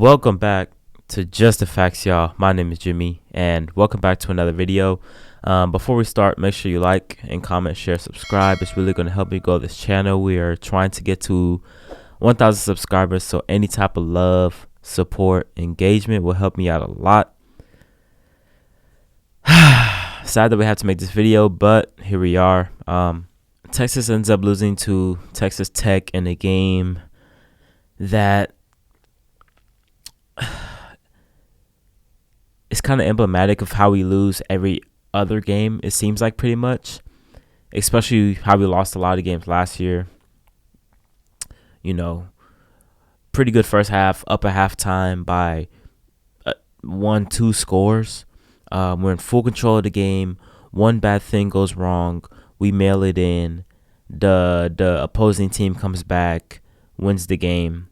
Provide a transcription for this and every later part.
Welcome back to Just the Facts, y'all. My name is Jimmy, and welcome back to another video. Before we start, make sure you like and comment, share, subscribe. It's really going to help me grow this channel. We are trying to get to 1,000 subscribers, so any type of love, support, engagement will help me out a lot. Sad that we had to make this video, but here we are. Texas ends up losing to Texas Tech in a game that it's kind of emblematic of how we lose every other game, it seems like, pretty much, especially how we lost a lot of games last year. You know, pretty good first half, up at halftime by 1-2 scores. We're in full control of the game. One bad thing goes wrong, we mail it in. The opposing team comes back, wins the game.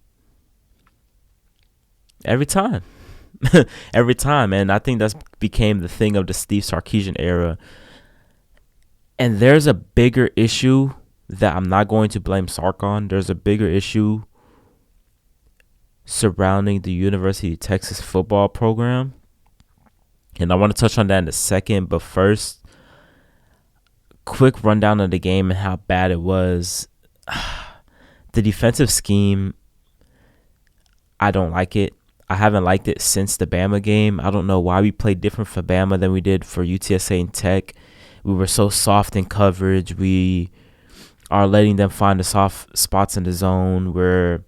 Every time. Every time. And I think that's became the thing of the Steve Sarkisian era. And there's a bigger issue that I'm not going to blame Sark on. There's a bigger issue surrounding the University of Texas football program. And I want to touch on that in a second. But first, quick rundown of the game and how bad it was. The defensive scheme, I don't like it. I haven't liked it since the Bama game. I don't know why we played different for Bama than we did for UTSA and Tech. We were so soft in coverage. We are letting them find the soft spots in the zone. We're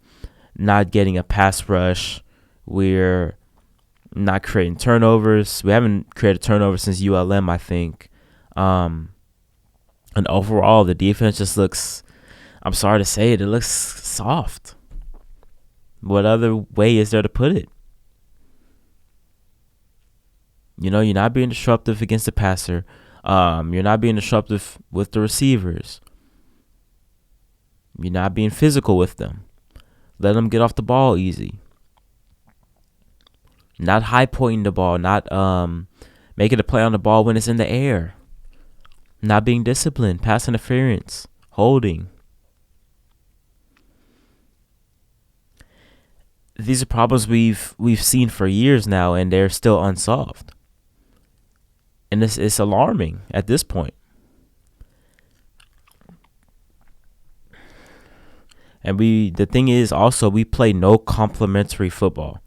not getting a pass rush. We're not creating turnovers. We haven't created turnovers since ULM, I think. And overall, the defense just looks, I'm sorry to say it, it looks soft. What other way is there to put it? You know, you're not being disruptive against the passer. You're not being disruptive with the receivers. You're not being physical with them. Let them get off the ball easy. Not high pointing the ball. Not making a play on the ball when it's in the air. Not being disciplined. Pass interference. Holding. These are problems we've seen for years now, and they're still unsolved. And it's alarming at this point. And the thing is also, we play no complementary football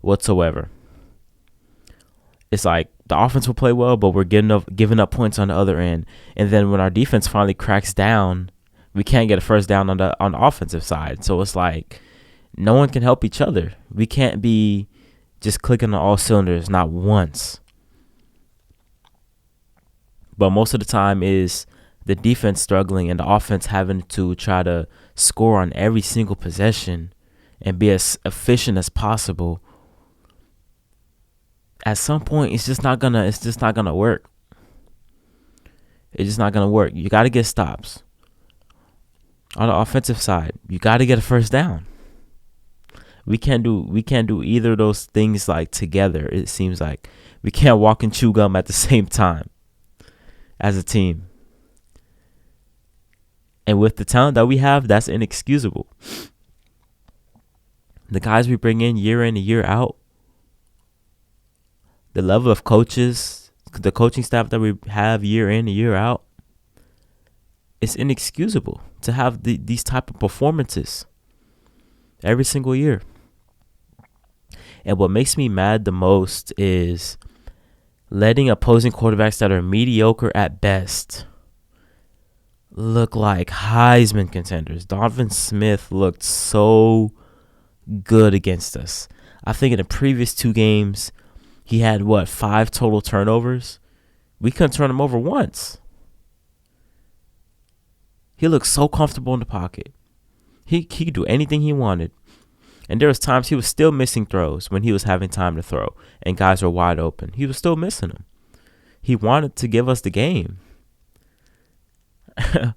whatsoever. It's like the offense will play well, but we're giving up points on the other end. And then when our defense finally cracks down, we can't get a first down on the offensive side. So it's like no one can help each other. We can't be just clicking on all cylinders, not once. But most of the time is the defense struggling and the offense having to try to score on every single possession and be as efficient as possible. At some point, it's just not gonna work. It's just not gonna work. You got to get stops on the offensive side. You got to get a first down. We can't do either of those things like together. It seems like we can't walk and chew gum at the same time as a team. And with the talent that we have, that's inexcusable. The guys we bring in and year out, the level of coaches, the coaching staff that we have year in and year out, it's inexcusable to have these type of performances every single year. And what makes me mad the most is letting opposing quarterbacks that are mediocre at best look like Heisman contenders. Donovan Smith looked so good against us. I think in the previous 2 games, he had, 5 total turnovers? We couldn't turn him over once. He looked so comfortable in the pocket. He could do anything he wanted. And there was times he was still missing throws when he was having time to throw and guys were wide open. He was still missing them. He wanted to give us the game. And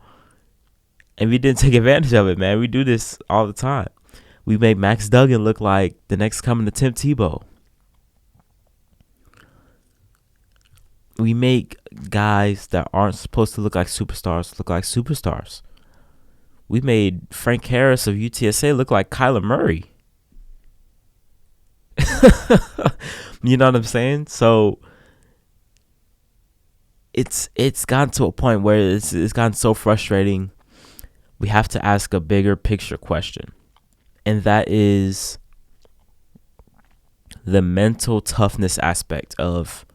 we didn't take advantage of it, man. We do this all the time. We made Max Duggan look like the next coming to Tim Tebow. We make guys that aren't supposed to look like superstars. We made Frank Harris of UTSA look like Kyler Murray. You know what I'm saying? So it's gotten to a point where it's gotten so frustrating. We have to ask a bigger picture question, and that is the mental toughness aspect of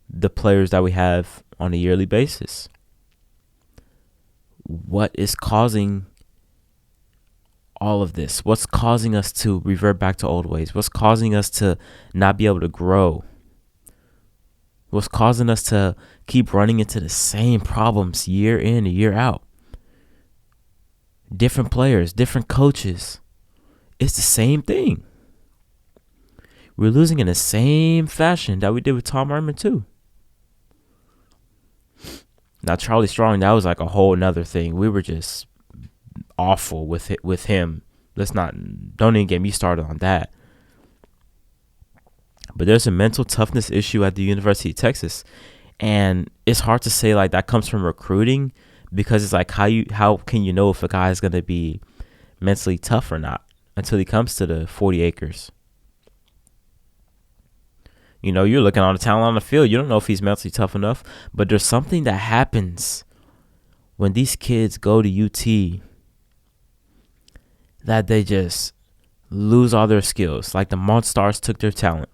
the players that we have on a yearly basis. What is causing all of this? What's causing us to revert back to old ways? What's causing us to not be able to grow? What's causing us to keep running into the same problems year in and year out? Different players, different coaches. It's the same thing. We're losing in the same fashion that we did with Tom Herman too. Now Charlie Strong, that was like a whole nother thing. We were just awful with him. Don't even get me started on that. But there's a mental toughness issue at the University of Texas, and it's hard to say like that comes from recruiting, because it's like how can you know if a guy is going to be mentally tough or not until he comes to the 40 acres. You know, you're looking on the talent on the field. You don't know if he's mentally tough enough, but there's something that happens when these kids go to UT that they just lose all their skills. Like the Monstars took their talent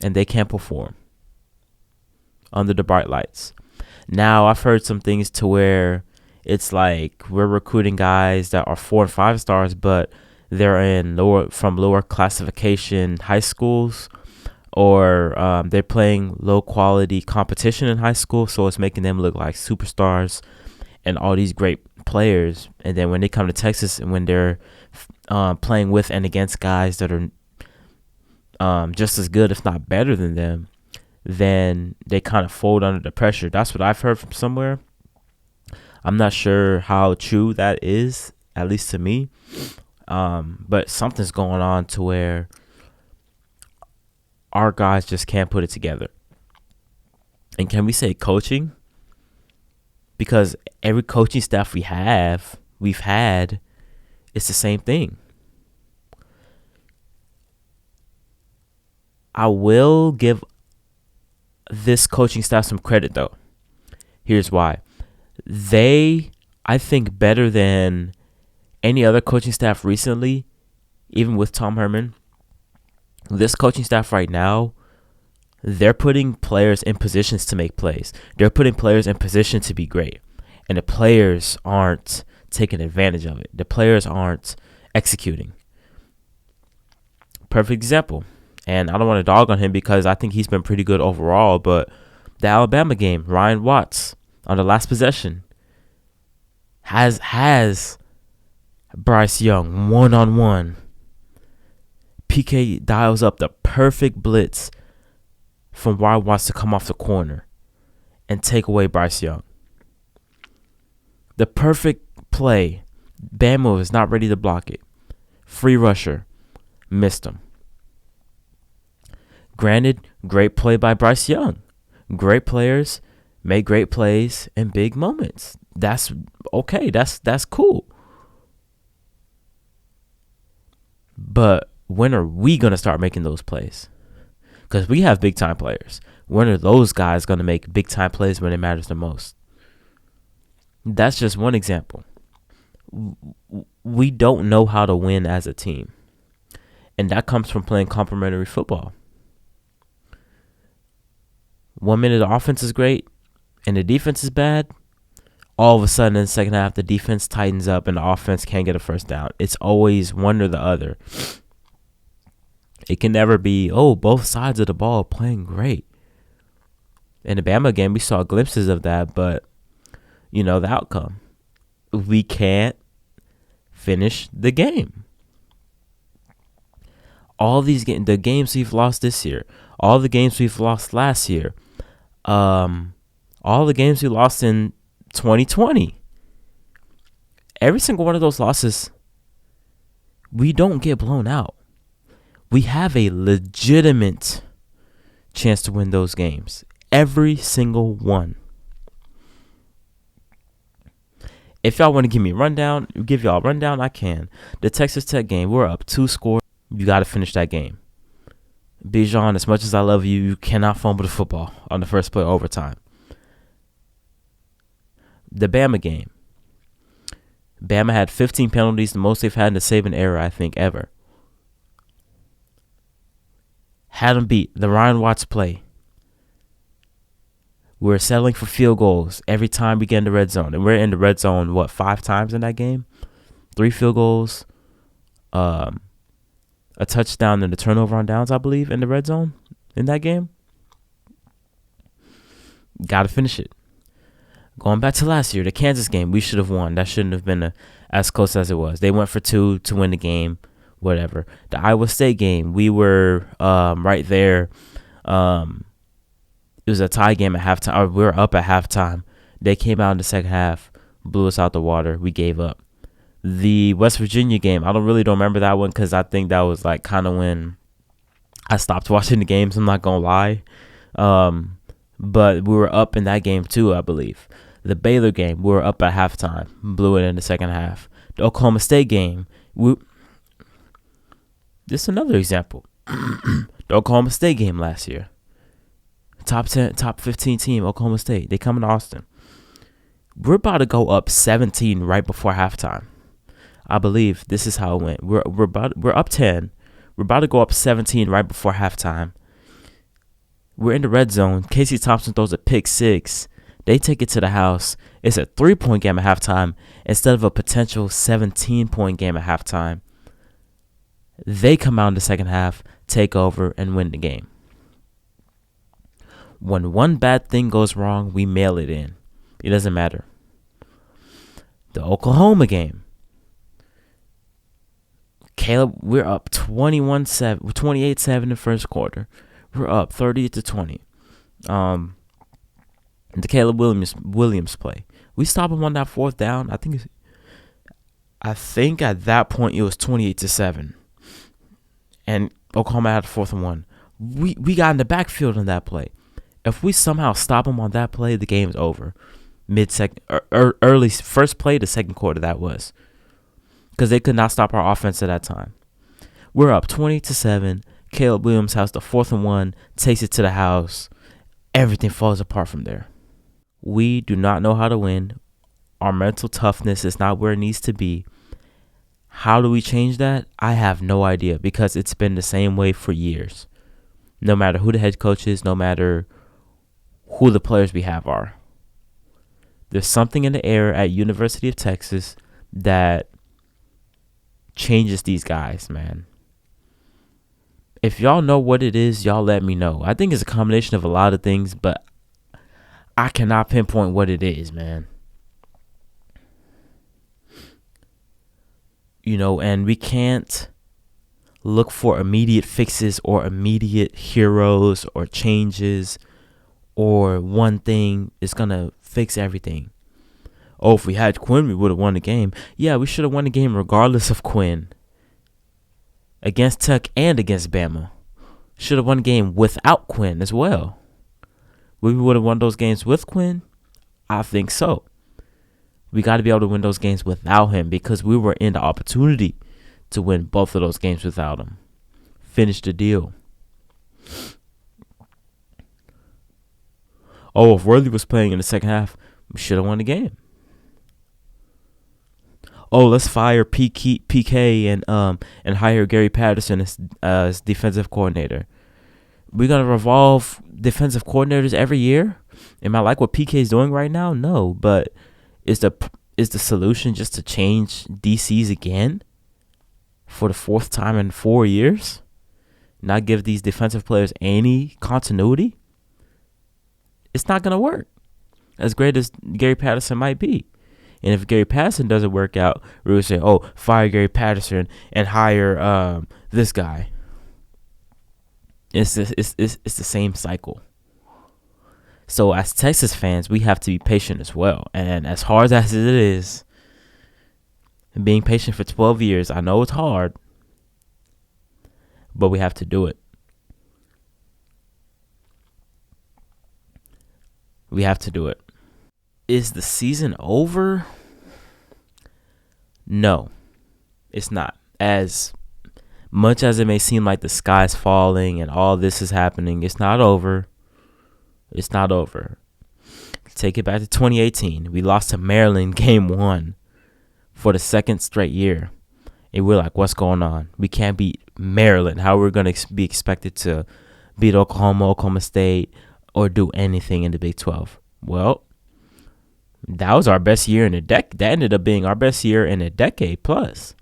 and they can't perform under the bright lights. Now, I've heard some things to where it's like we're recruiting guys that are 4 and 5 stars, but they're in lower classification high schools, or they're playing low quality competition in high school, so it's making them look like superstars and all these great players. And then when they come to Texas and when they're playing with and against guys that are just as good, if not better than them, then they kind of fold under the pressure. That's what I've heard from somewhere. I'm not sure how true that is, at least to me. But something's going on to where our guys just can't put it together. And can we say coaching? Because every coaching staff we've had, it's the same thing. I will give this coaching staff some credit, though. Here's why. I think, better than any other coaching staff recently, even with Tom Herman, this coaching staff right now, they're putting players in positions to make plays. They're putting players in position to be great. And the players aren't taking advantage of it. The players aren't executing. Perfect example. And I don't want to dog on him because I think he's been pretty good overall, but the Alabama game, Ryan Watts on the last possession has Bryce Young one-on-one. PK dials up the perfect blitz from Ryan Watts to come off the corner and take away Bryce Young. The perfect play. Bama is not ready to block it. Free rusher. Missed him. Granted, great play by Bryce Young. Great players make great plays in big moments. That's okay. That's cool. But when are we going to start making those plays? Because we have big-time players. When are those guys going to make big-time plays when it matters the most? That's just one example. We don't know how to win as a team. And that comes from playing complementary football. 1 minute the offense is great and the defense is bad. All of a sudden in the second half, the defense tightens up and the offense can't get a first down. It's always one or the other. It can never be, both sides of the ball playing great. In the Bama game, we saw glimpses of that, but, the outcome. We can't finish the game. All these games, the games we've lost this year, all the games we've lost last year, all the games we lost in 2020, every single one of those losses, we don't get blown out. We have a legitimate chance to win those games. Every single one. If y'all want to give y'all a rundown, I can. The Texas Tech game, we're up 2 scores. You got to finish that game. Bijan, as much as I love you, you cannot fumble the football on the first play of overtime. The Bama game. Bama had 15 penalties, the most they've had in the saving era, I think, ever. Had them beat. The Ryan Watts play. We were settling for field goals every time we get in the red zone. And we're in the red zone, 5 times in that game? 3 field goals. A touchdown and a turnover on downs, I believe, in the red zone in that game. Got to finish it. Going back to last year, the Kansas game, we should have won. That shouldn't have been as close as it was. They went for 2 to win the game, whatever. The Iowa State game, we were right there. It was a tie game at halftime. Or we were up at halftime. They came out in the second half, blew us out the water. We gave up. The West Virginia game, I don't remember that one because I think that was like kind of when I stopped watching the games. I'm not going to lie. But we were up in that game too, I believe. The Baylor game, we were up at halftime, blew it in the second half. The Oklahoma State game, this is another example. The Oklahoma State game last year. Top 10, top 15 team, Oklahoma State. They come in Austin. We're about to go up 17 right before halftime. I believe this is how it went. We're up 10. We're about to go up 17 right before halftime. We're in the red zone. Casey Thompson throws a pick 6. They take it to the house. It's a 3-point game at halftime instead of a potential 17-point game at halftime. They come out in the second half, take over, and win the game. When one bad thing goes wrong, we mail it in. It doesn't matter. The Oklahoma game. Caleb, we're up 28-7 in the first quarter. We're up 30-20. The Caleb Williams play. We stop him on that 4th down. I think at that point it was 28-7. And Oklahoma had 4th and 1. We got in the backfield on that play. If we somehow stop him on that play, the game's over. Mid-second, early first play to second quarter, that was. Because they could not stop our offense at that time. We're up 20-7. Caleb Williams has the 4th and 1, takes it to the house. Everything falls apart from there. We do not know how to win. Our mental toughness is not where it needs to be. How do we change that? I have no idea because it's been the same way for years. No matter who the head coach is, no matter who the players we have are. There's something in the air at University of Texas that changes these guys, man. If y'all know what it is, y'all let me know. I think it's a combination of a lot of things, but I cannot pinpoint what it is, man. And we can't look for immediate fixes or immediate heroes or changes or one thing is going to fix everything. Oh, if we had Quinn, we would have won the game. Yeah, we should have won the game regardless of Quinn. Against Tech and against Bama. Should have won the game without Quinn as well. We would have won those games with Quinn? I think so. We got to be able to win those games without him because we were in the opportunity to win both of those games without him. Finish the deal. Oh, if Worthy was playing in the second half, we should have won the game. Oh, let's fire PK and hire Gary Patterson as defensive coordinator. We're gonna revolve defensive coordinators every year. Am I like what PK is doing right now? No, but is the solution just to change DCs again for the 4th time in 4 years? Not give these defensive players any continuity? It's not gonna work. As great as Gary Patterson might be. And if Gary Patterson doesn't work out, we're going to say, oh, fire Gary Patterson and hire this guy. It's the same cycle. So as Texas fans, we have to be patient as well. And as hard as it is, being patient for 12 years, I know it's hard, but we have to do it. We have to do it. Is the season over? No, it's not. As much as it may seem like the sky's falling and all this is happening, it's not over. It's not over. Take it back to 2018. We lost to Maryland game 1 for the second straight year. And we're like, what's going on? We can't beat Maryland. How are we going to be expected to beat Oklahoma State, or do anything in the Big 12? Well, that was our best year in a decade. That ended up being our best year in a decade plus.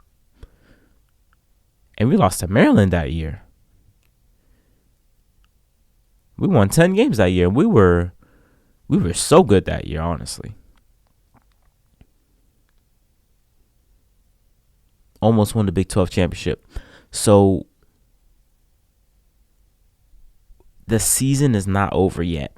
And we lost to Maryland that year. We won 10 games that year. We were so good that year, honestly. Almost won the Big 12 championship. So the season is not over yet.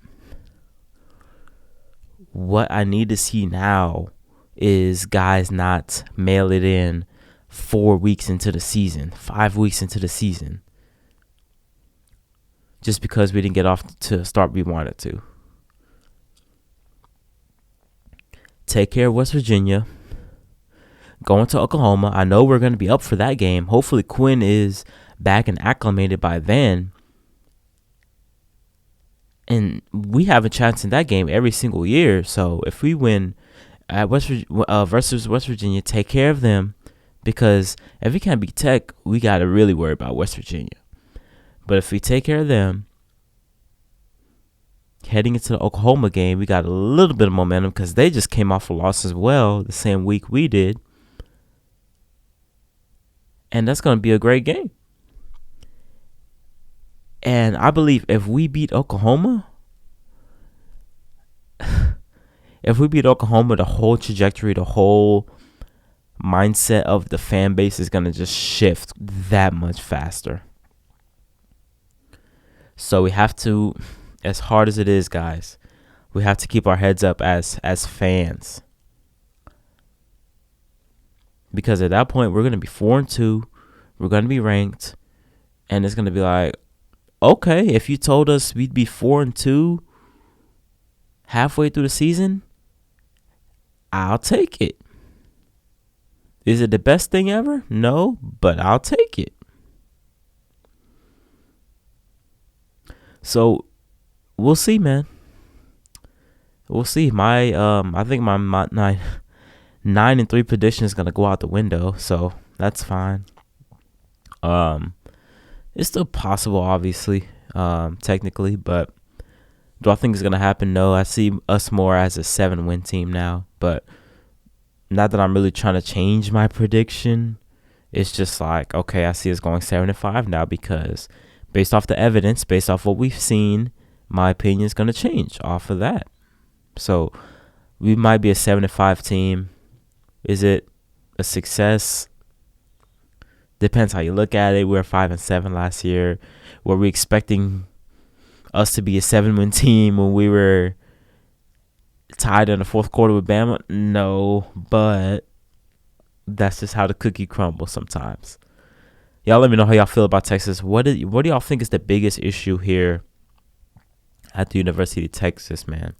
What I need to see now is guys not mail it in 4 weeks into the season, 5 weeks into the season, just because we didn't get off to the start we wanted to. Take care of West Virginia. Going to Oklahoma. I know we're going to be up for that game. Hopefully Quinn is back and acclimated by then. And we have a chance in that game every single year. So if we win at versus West Virginia, take care of them. Because if we can't beat Tech, we got to really worry about West Virginia. But if we take care of them, heading into the Oklahoma game, we got a little bit of momentum because they just came off a loss as well the same week we did. And that's going to be a great game. And I believe if we beat Oklahoma, the whole trajectory, the whole mindset of the fan base is going to just shift that much faster. So we have to, as hard as it is, guys, we have to keep our heads up as fans. Because at that point, we're going to be 4-2. We're going to be ranked. And it's going to be like, okay, if you told us we'd be 4-2 halfway through the season, I'll take it. Is it the best thing ever? No, but I'll take it. So we'll see, man. We'll see. I think my 9-3 prediction is gonna go out the window, so that's fine. It's still possible, obviously, technically, but do I think it's gonna happen? No. I see us more as a 7-win team now, but not that I'm really trying to change my prediction. It's just like, okay, I see us going 7-5 now because based off the evidence, based off what we've seen, my opinion is going to change off of that. So we might be a 7-5 team. Is it a success? Depends how you look at it. We were 5-7 last year. Were we expecting us to be a 7-win team when we were tied in the fourth quarter with Bama? No, but that's just how the cookie crumbles sometimes. Y'all let me know how y'all feel about Texas. What do y'all think is the biggest issue here at the University of Texas, man?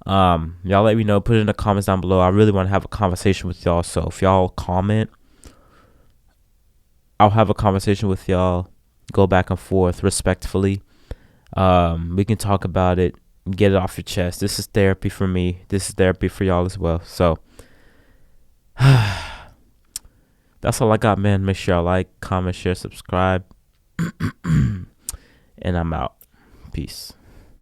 Y'all let me know. Put it in the comments down below. I really want to have a conversation with y'all. So if y'all comment, I'll have a conversation with y'all. Go back and forth respectfully. We can talk about it. Get it off your chest. This is therapy for me. This is therapy for y'all as well. So that's all I got, man. Make sure y'all like, comment, share, subscribe. And I'm out. Peace.